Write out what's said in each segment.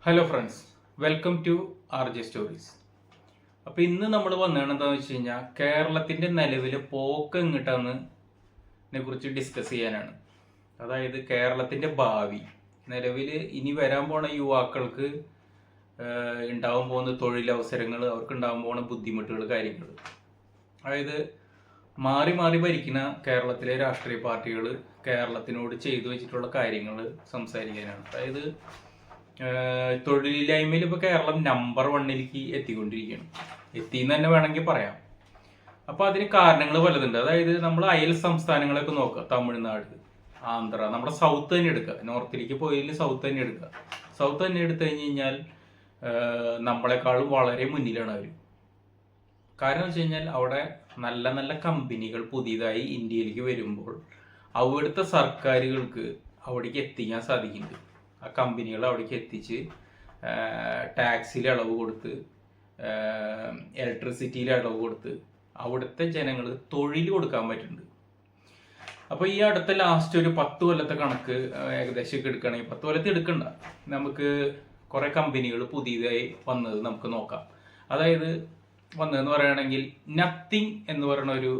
Hello friends, welcome to R J stories. അപ്പോൾ ഇന്ന് നമ്മൾ വന്നതെന്താണെന്ന് വെച്ച് കഴിഞ്ഞാൽ കേരളത്തിൻ്റെ നിലവിലെ പോക്ക് എങ്ങിട്ടാണെന്നതിനെ കുറിച്ച് ഡിസ്കസ് ചെയ്യാനാണ്. അതായത് കേരളത്തിൻ്റെ ഭാവി, നിലവിൽ ഇനി വരാൻ പോണ യുവാക്കൾക്ക് ഉണ്ടാവാൻ പോകുന്ന തൊഴിലവസരങ്ങൾ, അവർക്ക് ഉണ്ടാവാൻ പോകുന്ന ബുദ്ധിമുട്ടുകൾ, കാര്യങ്ങൾ. അതായത് മാറി മാറി ഭരിക്കുന്ന കേരളത്തിലെ രാഷ്ട്രീയ പാർട്ടികൾ കേരളത്തിനോട് ചെയ്തു വെച്ചിട്ടുള്ള കാര്യങ്ങൾ സംസാരിക്കാനാണ്. അതായത് തൊഴിലില്ലായ്മയിൽ ഇപ്പോൾ കേരളം നമ്പർ 1ലേക്ക് എത്തിക്കൊണ്ടിരിക്കുകയാണ്. എത്തിയെന്ന് തന്നെ വേണമെങ്കിൽ പറയാം. അപ്പോൾ അതിന് കാരണങ്ങൾ പലതുണ്ട്. അതായത് നമ്മൾ അയൽ സംസ്ഥാനങ്ങളൊക്കെ നോക്കുക, തമിഴ്നാട്, ആന്ധ്ര, നമ്മുടെ സൗത്ത് തന്നെ എടുക്കുക. നോർത്തിലേക്ക് പോയതിൽ സൗത്ത് തന്നെ എടുക്കുക. സൗത്ത് തന്നെ എടുത്തു കഴിഞ്ഞ് കഴിഞ്ഞാൽ നമ്മളെക്കാളും വളരെ മുന്നിലാണ് അവർ. കാരണം വെച്ച് കഴിഞ്ഞാൽ അവിടെ നല്ല നല്ല കമ്പനികൾ പുതിയതായി ഇന്ത്യയിലേക്ക് വരുമ്പോൾ അവിടുത്തെ സർക്കാരുകൾക്ക് അവിടേക്ക് എത്തിക്കാൻ സാധിക്കുന്നുണ്ട്. ആ കമ്പനികൾ അവിടേക്ക് എത്തിച്ച് ടാക്സിൽ ഇളവ് കൊടുത്ത്, ഇലക്ട്രിസിറ്റിയിൽ ഇളവ് കൊടുത്ത് അവിടുത്തെ ജനങ്ങൾ തൊഴിൽ കൊടുക്കാൻ പറ്റുന്നുണ്ട്. അപ്പോൾ ഈ അടുത്ത ലാസ്റ്റ് ഒരു 10 കൊല്ലത്തെ കണക്ക് ഏകദേശം എടുക്കുകയാണെങ്കിൽ, 10 കൊല്ലത്തെ എടുക്കണ്ട, നമുക്ക് കുറേ കമ്പനികൾ പുതിയതായി വന്നത് നമുക്ക് നോക്കാം. അതായത് വന്നതെന്ന് പറയുകയാണെങ്കിൽ നത്തിങ് എന്ന് പറയുന്ന ഒരു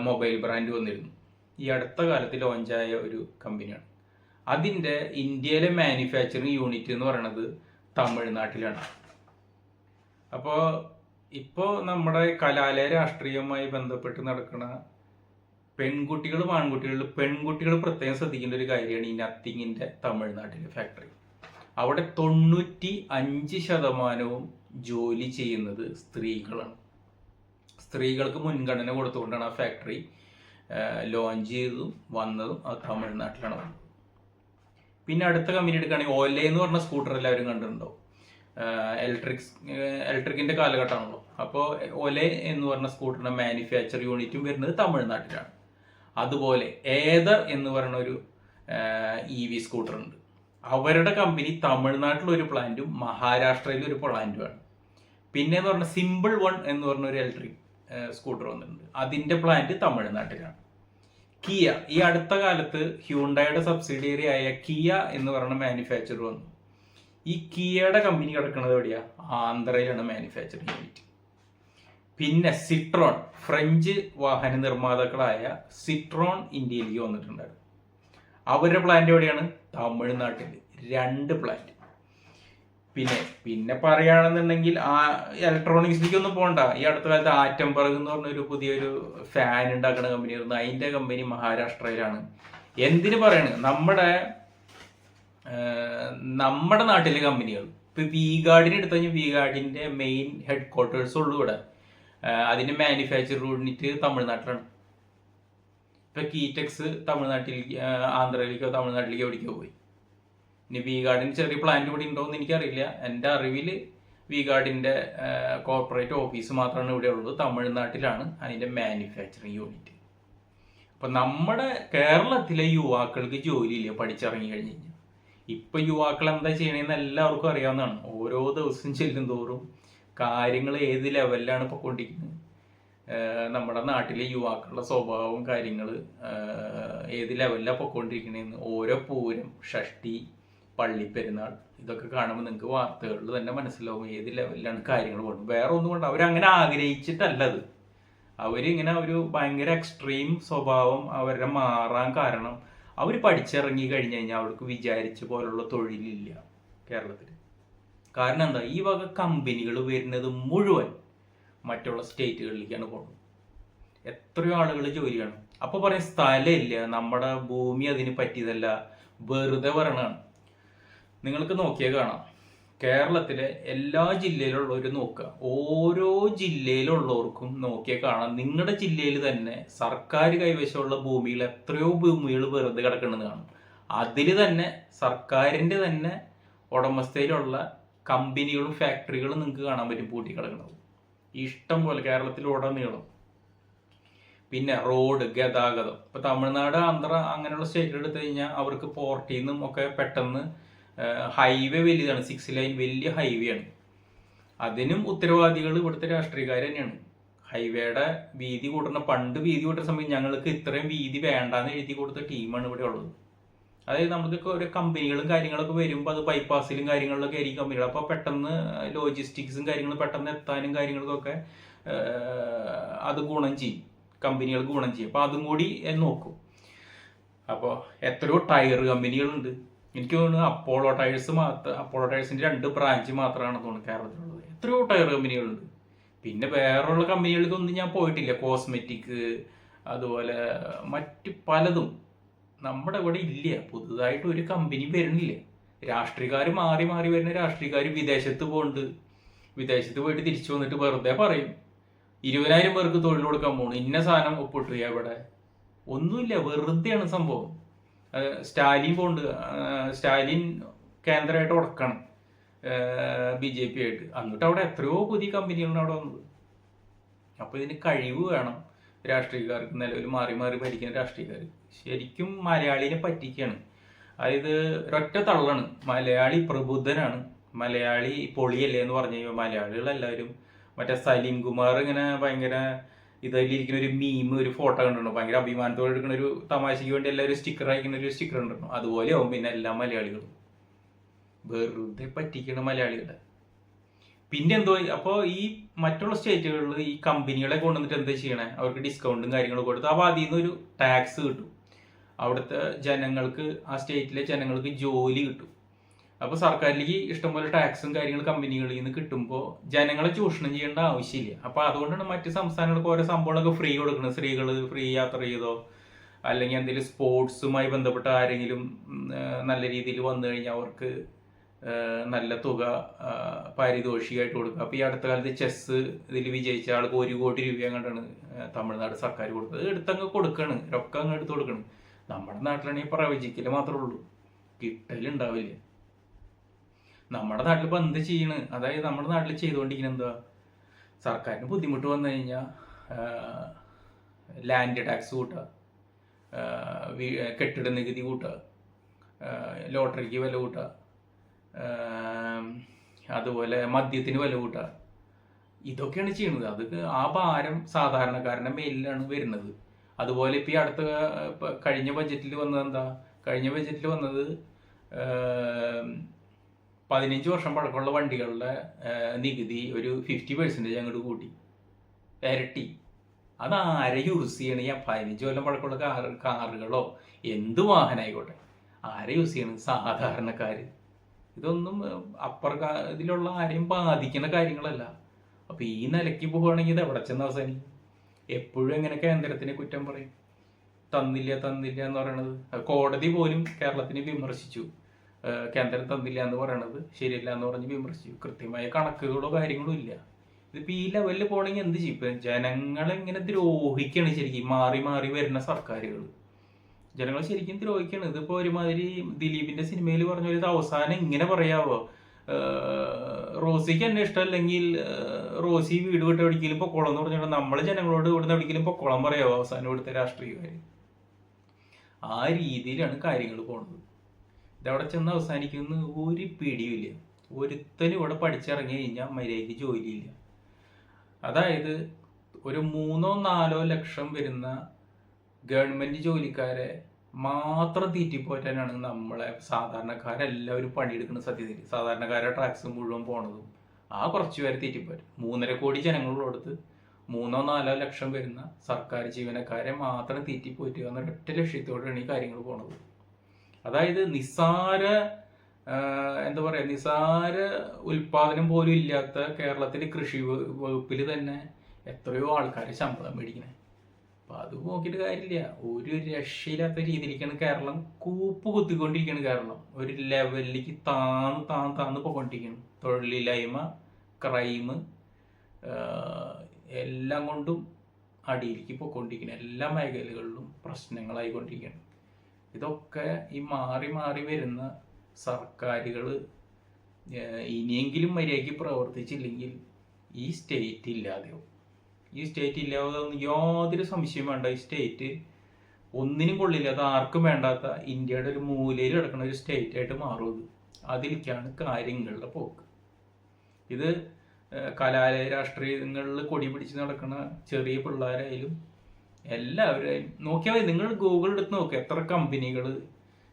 മൊബൈൽ ബ്രാൻഡ് വന്നിരുന്നു. ഈ അടുത്ത കാലത്ത് ലോഞ്ചായ ഒരു കമ്പനിയാണ്. അതിൻ്റെ ഇന്ത്യയിലെ മാനുഫാക്ചറിങ് യൂണിറ്റ് എന്ന് പറയുന്നത് തമിഴ്നാട്ടിലാണ്. അപ്പോൾ ഇപ്പോൾ നമ്മുടെ കലാലയ രാഷ്ട്രീയവുമായി ബന്ധപ്പെട്ട് നടക്കുന്ന പെൺകുട്ടികൾ പ്രത്യേകം ശ്രദ്ധിക്കേണ്ട ഒരു കാര്യമാണ് ഈ നത്തിങ്ങിൻ്റെ തമിഴ്നാട്ടിലെ ഫാക്ടറി. അവിടെ 95% ജോലി ചെയ്യുന്നത് സ്ത്രീകളാണ്. സ്ത്രീകൾക്ക് മുൻഗണന കൊടുത്തുകൊണ്ടാണ് ആ ഫാക്ടറി ലോഞ്ച് ചെയ്തതും വന്നതും അത് തമിഴ്നാട്ടിലാണ് വന്നത്. പിന്നെ അടുത്ത കമ്പനി എടുക്കുകയാണെങ്കിൽ ഓലെ എന്ന് പറഞ്ഞ സ്കൂട്ടർ എല്ലാവരും കണ്ടിട്ടുണ്ടാവും. ഇലക്ട്രിക്കിൻ്റെ കാലഘട്ടമാണല്ലോ. അപ്പോൾ ഒലെ എന്ന് പറഞ്ഞ സ്കൂട്ടറിൻ്റെ മാനുഫാക്ചർ യൂണിറ്റും വരുന്നത് തമിഴ്നാട്ടിലാണ്. അതുപോലെ ഏതർ എന്ന് പറയുന്ന ഒരു EV സ്കൂട്ടർ ഉണ്ട്. അവരുടെ കമ്പനി തമിഴ്നാട്ടിലൊരു പ്ലാന്റും മഹാരാഷ്ട്രയിലൊരു പ്ലാന്റുമാണ്. പിന്നെ എന്ന് പറഞ്ഞാൽ സിമ്പിൾ വൺ എന്ന് പറഞ്ഞ ഒരു ഇലക്ട്രിക് സ്കൂട്ടർ വന്നിട്ടുണ്ട്. അതിൻ്റെ പ്ലാന്റ് തമിഴ്നാട്ടിലാണ്. കിയ, ഈ അടുത്ത കാലത്ത് ഹ്യൂണ്ടായുടെ സബ്സിഡിയറി ആയ കിയ എന്ന് പറയുന്ന മാനുഫാക്ചർ വന്നു. ഈ കിയയുടെ കമ്പനി കിടക്കുന്നത് എവിടെയാ? ആന്ധ്രയിലാണ് മാനുഫാക്ചറിങ് യൂണിറ്റ്. പിന്നെ സിട്രോൺ, ഫ്രഞ്ച് വാഹന നിർമ്മാതാക്കളായ സിട്രോൺ ഇന്ത്യയിലേക്ക് വന്നിട്ടുണ്ടായിരുന്നു. അവരുടെ പ്ലാന്റ് എവിടെയാണ്? തമിഴ്നാട്ടിൽ 2 പ്ലാന്റ്. പിന്നെ പറയുകയാണെന്നുണ്ടെങ്കിൽ ഇലക്ട്രോണിക്സിലേക്ക് ഒന്നും പോകണ്ട. ഈ അടുത്ത കാലത്ത് ആറ്റംബർഗ് എന്ന് പറഞ്ഞൊരു പുതിയൊരു ഫാൻ ഉണ്ടാക്കുന്ന കമ്പനി ആയിരുന്നു. അതിൻ്റെ കമ്പനി മഹാരാഷ്ട്രയിലാണ്. എന്തിനു പറയണ്, നമ്മുടെ നാട്ടിലെ കമ്പനികൾ ഇപ്പൊ V-Guardനെ എടുത്തു കഴിഞ്ഞാൽ V-Guardന്റെ മെയിൻ ഹെഡ് ക്വാർട്ടേഴ്സ് ഉള്ളൂ ഇവിടെ. അതിന്റെ മാനുഫാക്ചർ യൂണിറ്റ് തമിഴ്നാട്ടിലാണ്. ഇപ്പൊ കീറ്റെക്സ് തമിഴ്നാട്ടിലേക്ക്, ആന്ധ്രയിലേക്കോ തമിഴ്നാട്ടിലേക്കോ എവിടേക്കോ പോയി. ഇനി V-Guardന് ചെറിയ പ്ലാന്റ് ഇവിടെ ഉണ്ടോയെന്ന് എനിക്കറിയില്ല. എൻ്റെ അറിവിൽ V-Guardന്റെ കോർപ്പറേറ്റ് ഓഫീസ് മാത്രമാണ് ഇവിടെ ഉള്ളത്. തമിഴ്നാട്ടിലാണ് അതിൻ്റെ മാനുഫാക്ചറിങ് യൂണിറ്റ്. അപ്പം നമ്മുടെ കേരളത്തിലെ യുവാക്കൾക്ക് ജോലിയില്ല പഠിച്ചിറങ്ങി കഴിഞ്ഞ് കഴിഞ്ഞാൽ. ഇപ്പം യുവാക്കൾ എന്താ ചെയ്യണമെന്ന് എല്ലാവർക്കും അറിയാവുന്നതാണ്. ഓരോ ദിവസം ചെല്ലും തോറും കാര്യങ്ങൾ ഏത് ലെവലിലാണ് പൊയ്ക്കൊണ്ടിരിക്കുന്നത്. നമ്മുടെ നാട്ടിലെ യുവാക്കളുടെ സ്വഭാവവും കാര്യങ്ങൾ ഏത് ലെവലിലാണ് പൊയ്ക്കൊണ്ടിരിക്കണേന്ന് ഓരോ പൂരം, ഷഷ്ടി, പള്ളിപ്പെരുന്നാൾ ഇതൊക്കെ കാണുമ്പോൾ നിങ്ങൾക്ക് വാർത്തകളിൽ തന്നെ മനസ്സിലാവും ഏത് ലെവലിലാണ് കാര്യങ്ങൾ പോകുന്നത്. വേറെ ഒന്നും കൊണ്ട് അവരങ്ങനെ ആഗ്രഹിച്ചിട്ടല്ലത്. അവരിങ്ങനെ ഒരു ഭയങ്കര എക്സ്ട്രീം സ്വഭാവം അവരുടെ മാറാൻ കാരണം അവർ പഠിച്ചിറങ്ങി കഴിഞ്ഞ് കഴിഞ്ഞാൽ അവർക്ക് വിചാരിച്ച പോലുള്ള തൊഴിലില്ല കേരളത്തിൽ. കാരണം എന്താ? ഈ വക കമ്പനികൾ വരുന്നത് മുഴുവൻ മറ്റുള്ള സ്റ്റേറ്റുകളിലേക്കാണ് പോകുന്നത്. എത്രയോ ആളുകൾ ജോലിയാണ്. അപ്പോൾ പറയും സ്ഥലമില്ല, നമ്മുടെ ഭൂമി അതിന് പറ്റിയതല്ല, വെറുതെ പറയണതാണ്. നിങ്ങൾക്ക് നോക്കിയാൽ കാണാം, കേരളത്തിലെ എല്ലാ ജില്ലയിലുള്ളവരും നോക്കുക, ഓരോ ജില്ലയിലുള്ളവർക്കും നോക്കിയാൽ കാണാം, നിങ്ങളുടെ ജില്ലയിൽ തന്നെ സർക്കാർ കൈവശമുള്ള ഭൂമിയിൽ എത്രയോ ഭൂമികൾ വെറുതെ കിടക്കുന്നത് കാണും. അതിൽ തന്നെ സർക്കാരിൻ്റെ തന്നെ ഉടമസ്ഥയിലുള്ള കമ്പനികളും ഫാക്ടറികളും നിങ്ങൾക്ക് കാണാൻ പറ്റും പൂട്ടി കിടക്കുന്നത് ഇഷ്ടം പോലെ കേരളത്തിലുടനീളം. പിന്നെ റോഡ് ഗതാഗതം, ഇപ്പം തമിഴ്നാട്, ആന്ധ്ര അങ്ങനെയുള്ള സ്റ്റേറ്റുകൾ എടുത്തു കഴിഞ്ഞാൽ അവർക്ക് പോർട്ടിൽ നിന്നും ഒക്കെ പെട്ടെന്ന് ഹൈവേ വലിയതാണ്, 6 ലൈൻ വലിയ ഹൈവേ ആണ്. അതിനും ഉത്തരവാദികൾ ഇവിടുത്തെ രാഷ്ട്രീയക്കാർ തന്നെയാണ്. ഹൈവേയുടെ വീതി കൂട്ടുന്ന, പണ്ട് വീതി കൂട്ടുന്ന സമയം ഞങ്ങൾക്ക് ഇത്രയും വീതി വേണ്ടാന്ന് എഴുതി കൊടുത്ത ടീമാണ് ഇവിടെ ഉള്ളത്. അതായത് നമുക്കൊക്കെ ഒരു കമ്പനികളും കാര്യങ്ങളൊക്കെ വരുമ്പോൾ അത് ബൈപ്പാസിലും കാര്യങ്ങളിലൊക്കെ ആയിരിക്കും കമ്പനികൾ. അപ്പോൾ പെട്ടെന്ന് ലോജിസ്റ്റിക്സും കാര്യങ്ങളും പെട്ടെന്ന് എത്താനും കാര്യങ്ങൾക്കൊക്കെ അത് ഗുണം ചെയ്യും, കമ്പനികൾ ഗുണം ചെയ്യും. അപ്പോൾ അതും കൂടി നോക്കും. അപ്പോൾ എത്രയോ ടയർ കമ്പനികളുണ്ട്. എനിക്ക് തോന്നുന്നു അപ്പോളോ ടയേഴ്സിൻ്റെ 2 ബ്രാഞ്ച് മാത്രമാണെന്ന് തോന്നുന്നു കേരളത്തിലുള്ളത്. എത്രയോ ടയർ കമ്പനികളുണ്ട്. പിന്നെ വേറെയുള്ള കമ്പനികൾക്കൊന്നും ഞാൻ പോയിട്ടില്ല. കോസ്മെറ്റിക് അതുപോലെ മറ്റ് പലതും നമ്മുടെ ഇവിടെ ഇല്ല. പുതുതായിട്ട് ഒരു കമ്പനി വരുന്നില്ല. രാഷ്ട്രീയക്കാർ മാറി മാറി വരുന്ന രാഷ്ട്രീയക്കാർ വിദേശത്ത് പോകുന്നുണ്ട്. വിദേശത്ത് പോയിട്ട് തിരിച്ചു വന്നിട്ട് വെറുതെ പറയും 20,000 പേർക്ക് തൊഴിൽ കൊടുക്കാൻ പോകണം, ഇന്ന സാധനം ഒപ്പിട്ടു. എവിടെ? ഒന്നുമില്ല, വെറുതെയാണ് സംഭവം. സ്റ്റാലിൻ പോകുന്നുണ്ട്. സ്റ്റാലിൻ കേന്ദ്രമായിട്ട് ഉടക്കണം BJP ആയിട്ട്. എന്നിട്ട് അവിടെ എത്രയോ പുതിയ കമ്പനികളാണ് അവിടെ വന്നത്. അപ്പോൾ ഇതിന് കഴിവ് വേണം രാഷ്ട്രീയക്കാർക്ക്. നിലവിൽ മാറി മാറി ഭരിക്കുന്ന രാഷ്ട്രീയക്കാർ ശരിക്കും മലയാളിനെ പറ്റിക്കുകയാണ്. അതായത് ഒരൊറ്റ തള്ളാണ്, മലയാളി പ്രബുദ്ധനാണ്, മലയാളി പൊളിയല്ലേ എന്ന് പറഞ്ഞു കഴിഞ്ഞാൽ മലയാളികളെല്ലാവരും മറ്റേ സലീം കുമാർ ഇങ്ങനെ ഭയങ്കര ഇതിലിരിക്കുന്ന ഒരു മീം, ഒരു ഫോട്ടോ കണ്ടിട്ടുണ്ടോ? ഭയങ്കര അഭിമാനത്തോടെ എടുക്കുന്ന ഒരു തമാശയ്ക്ക് വേണ്ടി എല്ലാവരും സ്റ്റിക്കർ അയക്കുന്ന ഒരു സ്റ്റിക്കർ ഉണ്ടോ? അതുപോലെ ആവും പിന്നെ എല്ലാ മലയാളികളും. വെറുതെ പറ്റിക്കണം മലയാളികളെ. പിന്നെ എന്തോ അപ്പോൾ ഈ മറ്റുള്ള സ്റ്റേറ്റുകളിൽ ഈ കമ്പനികളെ കൊണ്ടുവന്നിട്ട് എന്താ ചെയ്യണേ? അവർക്ക് ഡിസ്കൗണ്ടും കാര്യങ്ങളും കൊടുത്ത് അപ്പോൾ അതിൽ നിന്നൊരു ടാക്സ് കിട്ടും. അവിടുത്തെ ജനങ്ങൾക്ക്, ആ സ്റ്റേറ്റിലെ ജനങ്ങൾക്ക് ജോലി കിട്ടും. അപ്പോൾ സർക്കാരിലേക്ക് ഇഷ്ടംപോലെ ടാക്സും കാര്യങ്ങളും കമ്പനികളിൽ നിന്ന് കിട്ടുമ്പോൾ ജനങ്ങളെ ചൂഷണം ചെയ്യേണ്ട ആവശ്യമില്ല. അപ്പോൾ അതുകൊണ്ടാണ് മറ്റ് സംസ്ഥാനങ്ങൾക്ക് ഓരോ സംഭവങ്ങളൊക്കെ ഫ്രീ കൊടുക്കുന്നത്. സ്ത്രീകൾ ഫ്രീ യാത്ര ചെയ്തോ, അല്ലെങ്കിൽ എന്തെങ്കിലും സ്പോർട്സുമായി ബന്ധപ്പെട്ട ആരെങ്കിലും നല്ല രീതിയിൽ വന്നു കഴിഞ്ഞാൽ അവർക്ക് നല്ല തുക പാരിതോഷികമായിട്ട് കൊടുക്കുക. അപ്പോൾ ഈ അടുത്ത കാലത്ത് ചെസ് ഇതിൽ വിജയിച്ച ആൾക്ക് 1 കോടി രൂപ കണ്ടാണ് തമിഴ്നാട് സർക്കാർ കൊടുത്തത്. എടുത്തങ്ങ് കൊടുക്കണം, രൊക്കം അങ്ങ് എടുത്ത് കൊടുക്കണം. നമ്മുടെ നാട്ടിലാണെങ്കിൽ പ്രവചിക്കൽ മാത്രമേ ഉള്ളൂ, കിട്ടലുണ്ടാവില്ല. നമ്മുടെ നാട്ടിൽ ഇപ്പോൾ എന്ത് ചെയ്യണ്? അതായത് നമ്മുടെ നാട്ടിൽ ചെയ്തുകൊണ്ടിരിക്കുന്നത് എന്താ? സർക്കാരിന് ബുദ്ധിമുട്ട് വന്നു കഴിഞ്ഞാൽ ലാൻഡ് ടാക്സ് കൂട്ടുക, കെട്ടിട നികുതി കൂട്ടുക, ലോട്ടറിക്ക് വില കൂട്ടുക, അതുപോലെ മദ്യത്തിന് വില കൂട്ടുക. ഇതൊക്കെയാണ് ചെയ്യുന്നത്. അത് ആ ഭാരം സാധാരണക്കാരൻ്റെ മേലിലാണ് വരുന്നത്. അതുപോലെ ഇപ്പോൾ ഈ അടുത്ത കഴിഞ്ഞ ബഡ്ജറ്റിൽ വന്നത് എന്താ? കഴിഞ്ഞ ബഡ്ജറ്റിൽ വന്നത് 15 വർഷം പഴക്കമുള്ള വണ്ടികളുടെ നികുതി ഒരു 50% അങ്ങോട്ട് കൂട്ടി, ഇരട്ടി. അതാരെ യൂസ് ചെയ്യണം? ഈ 15 കൊല്ലം പഴക്കമുള്ള കാറുകളോ എന്ത് വാഹനമായിക്കോട്ടെ, ആരെ യൂസ് ചെയ്യണം? സാധാരണക്കാർ. ഇതൊന്നും ഇതിലുള്ള ആരെയും ബാധിക്കുന്ന കാര്യങ്ങളല്ല. അപ്പോൾ ഈ നിലയ്ക്ക് പോവുകയാണെങ്കിൽ ഇത് എവിടെ ചെന്ന് അവസാനിക്കും? എപ്പോഴും എങ്ങനെ കേന്ദ്രത്തിനെ കുറ്റം പറയും? തന്നില്ല എന്ന് പറയണത്. കോടതി പോലും കേരളത്തിനെ വിമർശിച്ചു. കേന്ദ്രം തന്നില്ല എന്ന് പറയണത് ശരിയല്ല എന്ന് പറഞ്ഞ് വിമർശിച്ചു. കൃത്യമായ കണക്കുകളോ കാര്യങ്ങളോ ഇല്ല. ഇതിപ്പോൾ ഈ ലെവലിൽ പോകണമെങ്കിൽ എന്ത് ചെയ്യും? ഇപ്പം ജനങ്ങളെങ്ങനെ ദ്രോഹിക്കുകയാണ് ശരിക്കും മാറി മാറി വരുന്ന സർക്കാരുകൾ. ജനങ്ങൾ ശരിക്കും ദ്രോഹിക്കുകയാണ്. ഇതിപ്പോൾ ഒരുമാതിരി ദിലീപിൻ്റെ സിനിമയിൽ പറഞ്ഞ ഒരു അവസാനം ഇങ്ങനെ പറയാവോ? റോസിക്ക് എന്നെ ഇഷ്ടമല്ലെങ്കിൽ റോസി വീട് വിട്ട് എവിടേക്കെങ്കിലും പൊക്കോളം എന്ന് പറഞ്ഞാൽ നമ്മൾ ജനങ്ങളോട് ഇവിടുന്ന് എവിടേക്കെങ്കിലും പൊക്കോളം പറയാവോ അവസാനം ഇവിടുത്തെ രാഷ്ട്രീയക്കാർ? ആ രീതിയിലാണ് കാര്യങ്ങൾ പോകുന്നത്. ഇതവിടെ ചെന്ന് അവസാനിക്കുന്ന ഒരു പിടിയുമില്ല. ഒരുത്തനും ഇവിടെ പഠിച്ചിറങ്ങി കഴിഞ്ഞാൽ മര്യാദയ്ക്ക് ജോലിയില്ല. അതായത് ഒരു 3-4 ലക്ഷം വരുന്ന ഗവൺമെൻറ് ജോലിക്കാരെ മാത്രം തീറ്റിപ്പോറ്റാനാണ് നമ്മളെ സാധാരണക്കാരെല്ലാവരും പണിയെടുക്കുന്ന. സത്യത്തിൽ സാധാരണക്കാരുടെ ടാക്സ് മുഴുവൻ പോണതും ആ കുറച്ച് പേരെ തീറ്റിപ്പോറ്റും. 3.5 കോടി ജനങ്ങളോടത്ത് 3-4 ലക്ഷം വരുന്ന സർക്കാർ ജീവനക്കാരെ മാത്രം തീറ്റിപ്പോറ്റുക എന്നൊരൊറ്റ ലക്ഷ്യത്തോടെയാണ് ഈ കാര്യങ്ങൾ പോണത്. അതായത് നിസ്സാര ഉൽപാദനം പോലും ഇല്ലാത്ത കേരളത്തിലെ കൃഷി വകുപ്പിൽ തന്നെ എത്രയോ ആൾക്കാരെ ശമ്പളം മേടിക്കണേ. അപ്പം അത് നോക്കിയിട്ട് കാര്യമില്ല. ഒരു രക്ഷയില്ലാത്ത രീതിയിലേക്കാണ് കേരളം കൂപ്പ് കുത്തിക്കൊണ്ടിരിക്കുകയാണ്. കേരളം ഒരു ലെവലിലേക്ക് താന്ന് പോയിക്കൊണ്ടിരിക്കുകയാണ്. തൊഴിലില്ലായ്മ, ക്രൈം എല്ലാം കൊണ്ടും അടിയിലേക്ക് പോയിക്കൊണ്ടിരിക്കുകയാണ്. എല്ലാ മേഖലകളിലും പ്രശ്നങ്ങളായിക്കൊണ്ടിരിക്കുകയാണ്. ഇതൊക്കെ ഈ മാറി മാറി വരുന്ന സർക്കാരുകൾ ഇനിയെങ്കിലും മര്യാദയ്ക്ക് പ്രവർത്തിച്ചില്ലെങ്കിൽ ഈ സ്റ്റേറ്റ് ഇല്ലാതെയാവും. ഈ സ്റ്റേറ്റ് ഇല്ലാതെ യാതൊരു സംശയം വേണ്ട. ഈ സ്റ്റേറ്റ് ഒന്നിനും കൊള്ളില്ല. അത് ആർക്കും വേണ്ടാത്ത ഇന്ത്യയുടെ ഒരു മൂലയിൽ കിടക്കുന്ന ഒരു സ്റ്റേറ്റ് ആയിട്ട് മാറും. അതിലേക്കാണ് കാര്യങ്ങളുടെ പോക്ക്. ഇത് കലാലയ രാഷ്ട്രീയങ്ങളിൽ കൊടി പിടിച്ച് നടക്കുന്ന ചെറിയ പിള്ളേരായാലും എല്ലാവരും നോക്കിയാൽ മതി. നിങ്ങൾ ഗൂഗിൾ എടുത്ത് നോക്കുക, എത്ര കമ്പനികൾ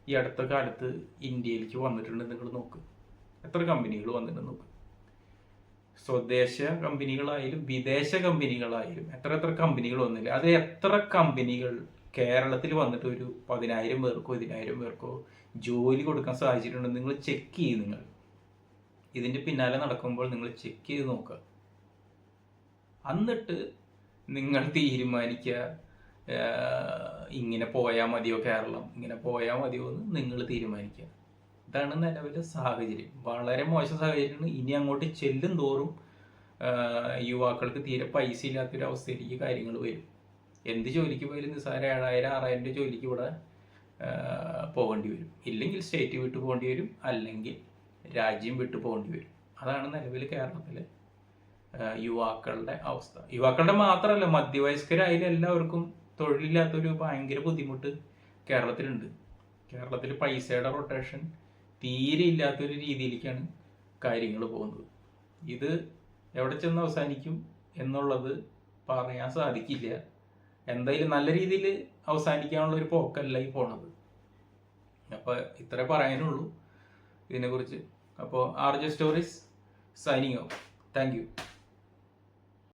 ഈ അടുത്ത കാലത്ത് ഇന്ത്യയിലേക്ക് വന്നിട്ടുണ്ട് നിങ്ങൾ നോക്ക്. എത്ര കമ്പനികൾ വന്നിട്ടുണ്ട് നോക്ക്. സ്വദേശ കമ്പനികളായാലും വിദേശ കമ്പനികളായാലും എത്ര കമ്പനികൾ വന്നില്ല. അത് എത്ര കമ്പനികൾ കേരളത്തിൽ വന്നിട്ട് ഒരു 10,000 പേർക്കോ 10,000 പേർക്കോ ജോലി കൊടുക്കാൻ സാധിച്ചിട്ടുണ്ടെന്ന് നിങ്ങൾ ചെക്ക് ചെയ്യും. നിങ്ങൾ ഇതിൻ്റെ പിന്നാലെ നടക്കുമ്പോൾ നിങ്ങൾ ചെക്ക് ചെയ്ത് നോക്കുക. എന്നിട്ട് നിങ്ങൾ തീരുമാനിക്കുക, ഇങ്ങനെ പോയാൽ മതിയോ കേരളം, ഇങ്ങനെ പോയാൽ മതിയോ എന്ന് നിങ്ങൾ തീരുമാനിക്കുക. ഇതാണ് നിലവിലെ സാഹചര്യം. വളരെ മോശം സാഹചര്യമാണ്. ഇനി അങ്ങോട്ട് ചെല്ലും തോറും യുവാക്കൾക്ക് തീരെ പൈസ ഇല്ലാത്തൊരു അവസ്ഥയിലേക്ക് കാര്യങ്ങൾ വരും. എന്ത് ജോലിക്ക് പോയാലും നിസ്സാര 7,000-6,000 രൂപ ജോലിക്ക് ഇവിടെ പോകേണ്ടി വരും. ഇല്ലെങ്കിൽ സ്റ്റേറ്റ് വിട്ട് പോകേണ്ടി വരും, അല്ലെങ്കിൽ രാജ്യം വിട്ട് പോകേണ്ടി വരും. അതാണ് നിലവിൽ കേരളത്തിലെ യുവാക്കളുടെ അവസ്ഥ. യുവാക്കളുടെ മാത്രമല്ല, മധ്യവയസ്കരായാലും എല്ലാവർക്കും തൊഴിലില്ലാത്തൊരു ഭയങ്കര ബുദ്ധിമുട്ട് കേരളത്തിലുണ്ട്. കേരളത്തിൽ പൈസയുടെ റൊട്ടേഷൻ തീരെ ഇല്ലാത്തൊരു രീതിയിലേക്കാണ് കാര്യങ്ങൾ പോകുന്നത്. ഇത് എവിടെ ചെന്ന് അവസാനിക്കും എന്നുള്ളത് പറയാൻ സാധിക്കില്ല. എന്തായാലും നല്ല രീതിയിൽ അവസാനിക്കാനുള്ള ഒരു പോക്കല്ല ഈ പോണത്. അപ്പോൾ ഇത്രേ പറയാനുള്ളൂ ഇതിനെക്കുറിച്ച്. അപ്പോൾ RJ stories signing off. Thank you.